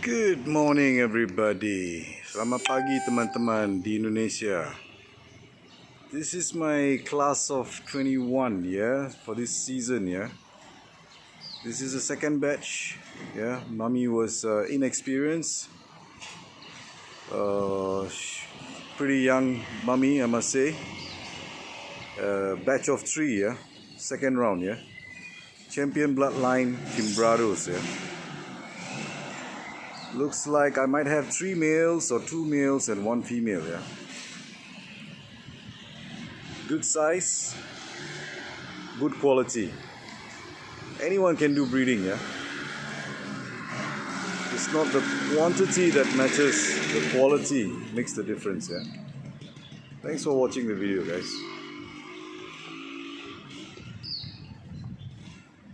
Good morning everybody. Selamat pagi teman-teman di Indonesia. This is my class of 21 for this season This is the second batch. Mommy was inexperienced. Pretty young mommy, I must say. Batch of 3 second round Champion bloodline Timbrados Looks like I might have 3 males or 2 males and 1 female Good size, good quality. Anyone can do breeding It's not the quantity that matters, the quality makes the difference Thanks for watching the video guys.